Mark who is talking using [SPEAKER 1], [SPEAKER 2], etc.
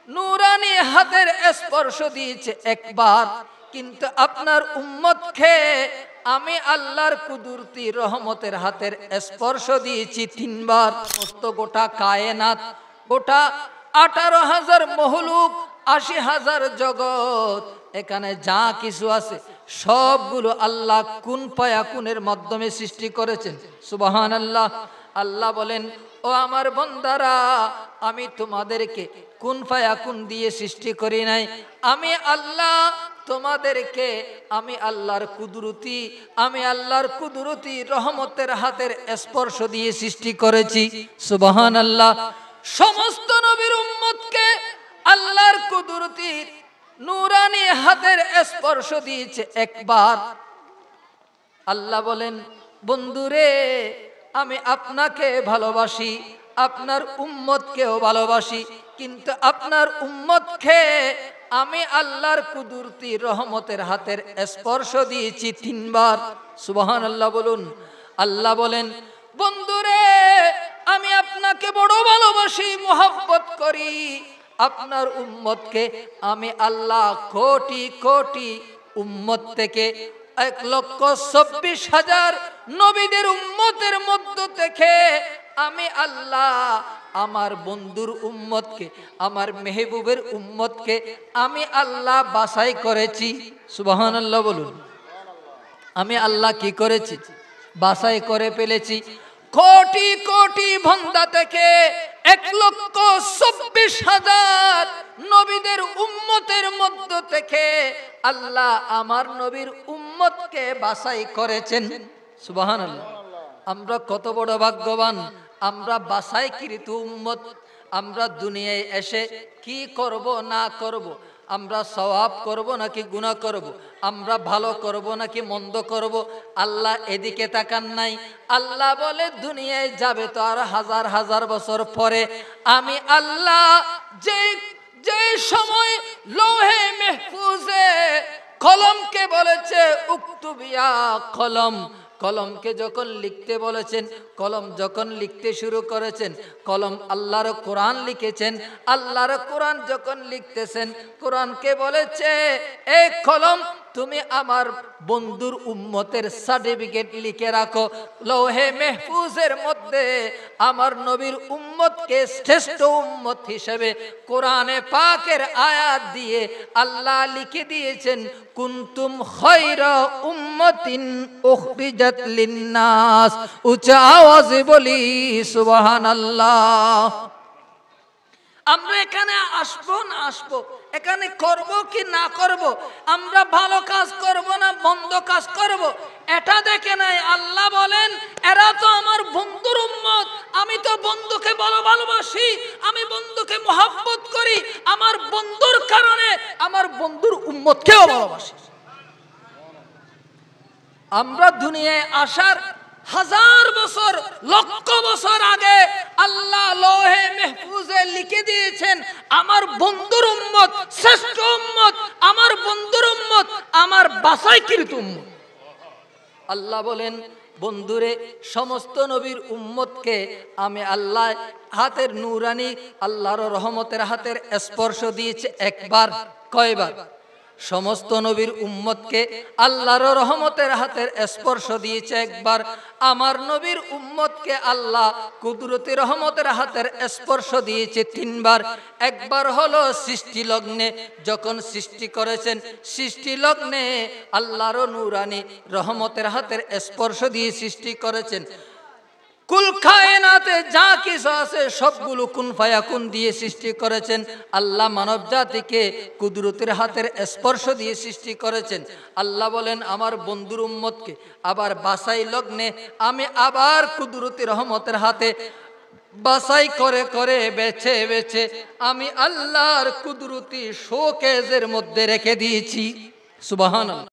[SPEAKER 1] নূরানি হাতের স্পর্শ দিয়েছে একবার, কিন্তু আপনার উম্মতকে আমি আল্লাহর কুদরতি রহমতের হাতের স্পর্শ দিয়েছি 3 বার। সমস্ত গোটা কায়নাত, গোটা 18,000 মহলুক, 80,000 জগৎ, এখানে যা কিছু আছে সবগুলো আল্লাহ কুন ফায়াকুনের মাধ্যমে সৃষ্টি করেছেন। সুবহানাল্লাহ। আল্লাহ বলেন, ও আমার বান্দারা, আমি তোমাদেরকে কুন ফায়াকুন দিয়ে সৃষ্টি করি নাই। আমি আল্লাহ তোমাদেরকে আমি আল্লাহর কুদরতি রহমতের হাতের স্পর্শ দিয়ে সৃষ্টি করেছি। সুবহানাল্লাহ। সমস্ত নবীর উম্মতকে আল্লাহর কুদরতি নূরানি হাতের স্পর্শ দিয়েছে একবার। আল্লাহ বলেন, বন্ধুরে, আমি আপনাকে ভালোবাসি, আপনার উম্মতকেও ভালোবাসি, কিন্তু আপনার উম্মতকে আমি আল্লাহর কুদরতি রহমতের হাতের স্পর্শ দিয়েছি 3 বার। সুবহানাল্লাহ বলুন। আল্লাহ বলেন, বন্ধুরে, আমি আপনাকে বড় ভালোবাসি, মোহাব্বত করি। আপনার উম্মতকে আমি আল্লাহ কোটি কোটি উম্মত থেকে 1,24,000 নবীদের উম্মতের মধ্য থেকে আমি আল্লাহ আমার বন্ধুর উম্মতকে, আমার মেহবুবের উম্মতকে আমি আল্লাহ বাছাই করেছি। সুবহানাল্লাহ বলুন। আমি আল্লাহ কি করেছি? বাছাই করে ফেলেছি। কোটি কোটি বান্দা থেকে 1,24,000 নবীদের উম্মতের মধ্য থেকে আল্লাহ আমার নবীর উম্মতকে বাছাই করেছেন। সুবহানাল্লাহ। আমরা কত বড় ভাগ্যবান, আমরা বাছাইকৃত উম্মত। আমরা দুনিয়ায় এসে কি করব না করব, আমরা সওয়াব করব নাকি গুনাহ করব, আমরা ভালো করব নাকি মন্দ করব, আল্লাহ এদিকে তাকান নাই। আল্লাহ বলে, দুনিয়ায় যাবে তো আর হাজার হাজার বছর পরে। আমি আল্লাহ যে সময় লৌহে মাহফুজে কলমকে বলেছে উক্তুবিয়া কলম, কলমকে যখন লিখতে বলেছেন, কলম যখন লিখতে শুরু করেছেন, কলম আল্লাহর কোরআন লিখেছেন। আল্লাহর কোরআন যখন লিখতেছেন, কোরআনকে বলেছে, এই কলম তুমি আমার বন্ধুর উম্মতের সার্টিফিকেট লিখে রাখো। লৌহে মাহফুজের মধ্যে আমার নবীর উম্মতকে শ্রেষ্ঠ উম্মত হিসেবে কোরআনে পাকের আয়াত দিয়ে আল্লাহ লিখে দিয়েছেন, কুনতুম খায়রা উম্মাতিন উখরিজাত লিন্নাস। উচ্চ আওয়াজে বলি সুবহানাল্লাহ। আমরা এখানে আসবো না আসবো, এখানে করব কি না করব, আমরা ভালো কাজ করব না মন্দ কাজ করব, এটা দেখে নাই। আল্লাহ বলেন, এরা তো আমার বন্ধুর উম্মত, আমি তো বন্ধুকে বড় ভালোবাসি, আমি বন্ধুকে মোহাব্বত করি, আমার বন্ধুর কারণে আমার বন্ধুর উম্মতকেও ভালোবাসি। আমরা দুনিয়ায় আসার হাজার বছর, লক্ষ বছর আগে আল্লাহ লৌহে মাহফুজে লিখে দিয়েছেন, আমার বন্ধুর উম্মত শ্রেষ্ঠ উম্মত, আমার বন্ধুর উম্মত আমার বাছাইকৃত উম্মত। আল্লাহ বলেন, বন্ধুরে, সমস্ত নবীর উম্মতকে আমি আল্লাহ হাতের নূরানি আল্লাহর রহমতের হাতের স্পর্শ দিয়েছে একবার। কয়বার? সমস্ত নবীর উম্মতকে আল্লাহর রহমতের হাতের স্পর্শ দিয়েছে একবার। আমার নবীর উম্মতকে আল্লাহ কুদরতি রহমতের হাতের স্পর্শ দিয়েছে 3 বার। একবার হলো সৃষ্টি লগ্নে, যখন সৃষ্টি করেছেন, সৃষ্টি লগ্নে আল্লাহর নূরানি রহমতের হাতের স্পর্শ দিয়ে সৃষ্টি করেছেন। কুল কায়নাতে যা কিছু আছে সবগুলো কুন ফায়াকুন দিয়ে সৃষ্টি করেছেন। আল্লাহ মানব জাতিকে কুদরতের হাতের স্পর্শ দিয়ে সৃষ্টি করেছেন। আল্লাহ বলেন, আমার বন্ধুর উম্মতকে আবার বাছাই লগ্নে আমি আবার কুদরতি রহমতের হাতে বাছাই করে করে বেছে বেছে আমি আল্লাহর কুদরতি শোকেজের মধ্যে রেখে দিয়েছি। সুবহানাল্লাহ।